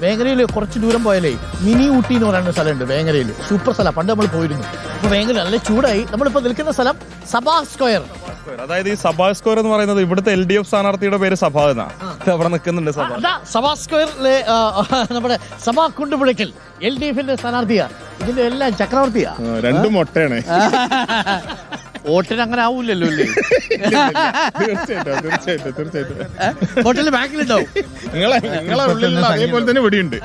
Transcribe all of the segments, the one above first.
വേങ്ങരയിൽ കുറച്ച് ദൂരം പോയാലേ മിനി ഊട്ടി എന്ന് പറയുന്ന സ്ഥലമുണ്ട് വേങ്ങരയിൽ. സൂപ്പർ സ്ഥലം, പണ്ട് നമ്മൾ പോയിരുന്നു. അപ്പോൾ വേങ്ങര നല്ല ചൂടായി. നമ്മളിപ്പോൾ നിൽക്കുന്ന സ്ഥലം സഭാ സ്ക്വയർ. അതായത് ഈ സഭാ സ്ക്വയർ എന്ന് പറയുന്നത് ഇവിടുത്തെ LDF സ്ഥാനാർത്ഥിയുടെ പേര് സഭ എന്നാണ്. അവിടെ നിൽക്കുന്നുണ്ട് സഭ. സഭാ സ്ക്വയറിലെ നമ്മുടെ സഭാ കുണ്ടുപുഴയ്ക്കൽ LDFന്റെ സ്ഥാനാർത്ഥിയാ. ഇതിന്റെ എല്ലാം ചക്രവർത്തിയാ. രണ്ടും മൊട്ടയാണ്. വോട്ടിന് അങ്ങനെ ആവൂലല്ലോ അല്ലേ? ഹോട്ടലിൽ ബാക്കിലുണ്ടാവും. അതേപോലെ തന്നെ ഇവിടെയുണ്ട്.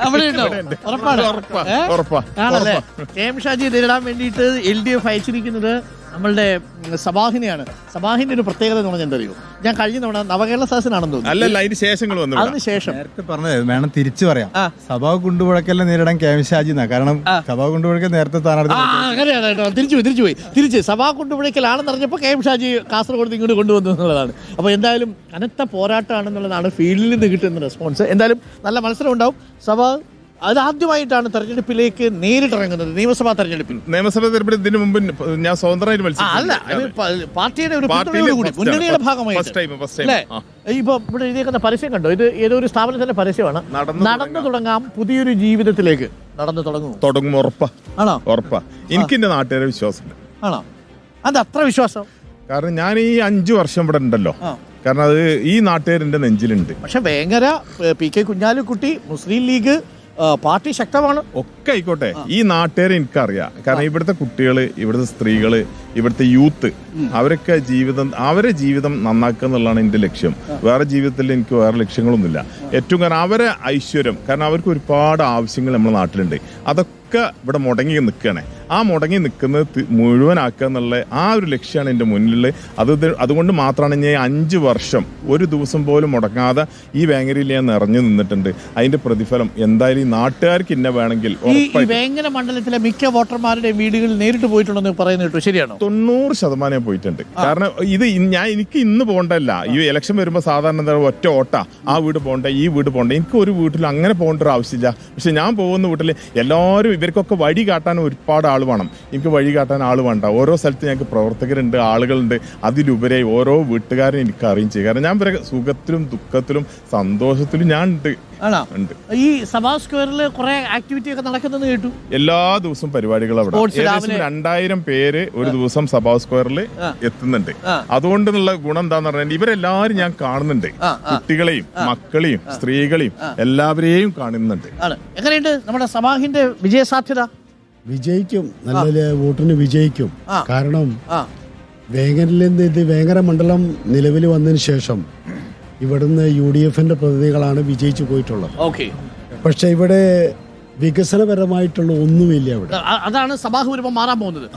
ആണല്ലേ? KM ഷാജി നേരിടാൻ വേണ്ടിയിട്ട് LDF അയച്ചിരിക്കുന്നത് നമ്മളുടെ സബാഹിനെയാണ്. സബാഹിന്റെ ഒരു പ്രത്യേകത എന്ന് പറഞ്ഞാൽ എന്തറിയോ, ഞാൻ കഴിഞ്ഞ തവണ നവകേരള സദസ്സിനാണെന്ന് തോന്നുന്നു. അല്ലല്ല, അതിന് ശേഷങ്ങൾ വന്നു. അതിനുശേഷം നേരത്തെ പറഞ്ഞത് വേണം തിരിച്ചു പറയാം. സഭാ കുണ്ടുപുഴക്കലിനെ നേരിടാൻ KM ഷാജി എന്നാ. കാരണം സഭാ കുണ്ടുപുഴക്കൽ നേരത്തെ സ്ഥാനാർത്ഥി. അങ്ങനെയാണ് കേട്ടോ. തിരിച്ചു സഭാ കുണ്ടുപുഴക്കലാണെന്ന് അറിഞ്ഞപ്പോൾ KM ഷാജി കാസർഗോഡ് ഇങ്ങോട്ട് കൊണ്ടുവന്നു എന്നുള്ളതാണ്. അപ്പോൾ എന്തായാലും കനത്ത പോരാട്ടമാണെന്നുള്ളതാണ് ഫീൽഡിൽ നിന്ന് കിട്ടുന്ന റെസ്പോൺസ്. എന്തായാലും നല്ല മത്സരം ഉണ്ടാവും. സഭ അതാദ്യമായിട്ടാണ് തെരഞ്ഞെടുപ്പിലേക്ക് നേരിട്ടിറങ്ങുന്നത്. നിയമസഭാ തെരഞ്ഞെടുപ്പിൽ ഇതിനു മുമ്പ് ഞാൻ സ്വതന്ത്രമായിട്ട് അല്ല, പാർട്ടിയുടെ ഒരു മുന്നണിയുടെ ഭാഗമായിട്ട്. ഇപ്പൊ ഇവിടെ എഴുതിയേക്കുന്ന പരസ്യം കണ്ടോ? ഇത് ഏതോ ഒരു സ്ഥാപനത്തിന്റെ പരസ്യമാണ്. നടന്നു തുടങ്ങാം പുതിയൊരു ജീവിതത്തിലേക്ക്. നടന്നു തുടങ്ങും. ആണോ? ഉറപ്പാ. എനിക്ക് എന്റെ നാട്ടുകാരെ വിശ്വാസമുണ്ട്. ആണോ? അത് അത്ര വിശ്വാസം? കാരണം ഞാൻ ഈ 5 വർഷം ഇവിടെ ഉണ്ടല്ലോ. കാരണം അത് ഈ നാട്ടുകാരെന്റെ നെഞ്ചിലുണ്ട്. പക്ഷെ വേങ്ങര PK കുഞ്ഞാലിക്കുട്ടി, മുസ്ലിം ലീഗ് പാർട്ടി ശക്തമാണ്. ഒക്കെ ആയിക്കോട്ടെ, ഈ നാട്ടുകാരെ എനിക്കറിയാം. കാരണം ഇവിടുത്തെ കുട്ടികള്, ഇവിടുത്തെ സ്ത്രീകള്, ഇവിടുത്തെ യൂത്ത്, അവരെ ജീവിതം നന്നാക്കുക എന്നുള്ളതാണ് എന്റെ ലക്ഷ്യം. വേറെ ജീവിതത്തിൽ എനിക്ക് വേറെ ലക്ഷ്യങ്ങളൊന്നുമില്ല. ഏറ്റവും കാരണം അവരെ ഐശ്വര്യം, കാരണം അവർക്ക് ഒരുപാട് ആവശ്യങ്ങൾ നമ്മുടെ നാട്ടിലുണ്ട്. അതൊക്കെ ഇവിടെ മുടങ്ങി നിൽക്കുകയാണ്. ആ മുടങ്ങി നിൽക്കുന്നത് മുഴുവനാക്കുക എന്നുള്ള ആ ഒരു ലക്ഷ്യമാണ് എൻ്റെ മുന്നിൽ. അതുകൊണ്ട് മാത്രമാണ് ഞാൻ 5 വർഷം ഒരു ദിവസം പോലും മുടങ്ങാതെ ഈ വേങ്ങരയിൽ ഞാൻ നിറഞ്ഞു നിന്നിട്ടുണ്ട്. അതിന്റെ പ്രതിഫലം എന്തായാലും ഈ നാട്ടുകാർക്ക് ഇന്ന വേണമെങ്കിൽ. ഈ വേങ്ങര മണ്ഡലത്തിലെ മിക്ക വോട്ടർമാരുടെ വീടുകളിൽ നേരിട്ട് പോയിട്ടുണ്ടെന്ന് പറയുന്നത് കേട്ടു, ശരിയാണോ? 90% പോയിട്ടുണ്ട്. കാരണം ഇത് എനിക്ക് ഇന്ന് പോകണ്ടല്ല. ഈ ഇലക്ഷൻ വരുമ്പോൾ സാധാരണ എന്താ ഒറ്റ ഓട്ടാ, ആ വീട് പോകണ്ട, ഈ വീട് പോകണ്ട. എനിക്ക് ഒരു വീട്ടിൽ അങ്ങനെ പോകേണ്ട ഒരു ആവശ്യമില്ല. പക്ഷെ ഞാൻ പോകുന്ന വീട്ടിൽ എല്ലാവരും ഇവർക്കൊക്കെ വഴി കാട്ടാൻ ഒരുപാട് ആൾ വേണം. എനിക്ക് വഴി കാട്ടാൻ ആൾ വേണ്ട. ഓരോ സ്ഥലത്ത് ഞങ്ങൾക്ക് പ്രവർത്തകരുണ്ട്, ആളുകളുണ്ട്. അതിലുപരിയായി ഓരോ വീട്ടുകാരും എനിക്ക് അറിയും ചെയ്യും. കാരണം ഞാൻ ഇവരെ സുഖത്തിലും ദുഃഖത്തിലും സന്തോഷത്തിലും ഞാൻ ഉണ്ട്. ഈ സഭാ സ്ക്വയറിൽ കുറെ ആക്ടിവിറ്റി ഒക്കെ നടക്കുന്നത് കേട്ടു. എല്ലാ ദിവസവും പരിപാടികൾ അവിടെ. ഏകദേശം 2000 പേര് ഒരു ദിവസം സഭാ സ്ക്വയറിൽ എത്തുന്നുണ്ട്. അതുകൊണ്ടുള്ള ഗുണം എന്താന്ന് പറഞ്ഞാൽ ഇവരെല്ലാവരും ഞാൻ കാണുന്നുണ്ട്. കുട്ടികളെയും മക്കളെയും സ്ത്രീകളെയും എല്ലാവരെയും കാണുന്നുണ്ട്. എങ്ങനെയുണ്ട് നമ്മുടെ സഭാഹിന്റെ വിജയസാധ്യത? വിജയിക്കും, നല്ല വോട്ടിന് വിജയിക്കും. കാരണം വേങ്ങരയിൽ നിന്ന് ഇത് വേങ്ങര മണ്ഡലം നിലവിൽ വന്നതിന് ശേഷം ഇവിടുന്ന് UDFന്റെ പ്രതിനിധികളാണ് വിജയിച്ചു പോയിട്ടുള്ളത്. പക്ഷെ ഇവിടെ വികസനപരമായിട്ടുള്ള ഒന്നുമില്ല. ഇവിടെ അതാണ് സഭാഹ് വരുമ്പോൾ മാറാൻ പോകുന്നത്.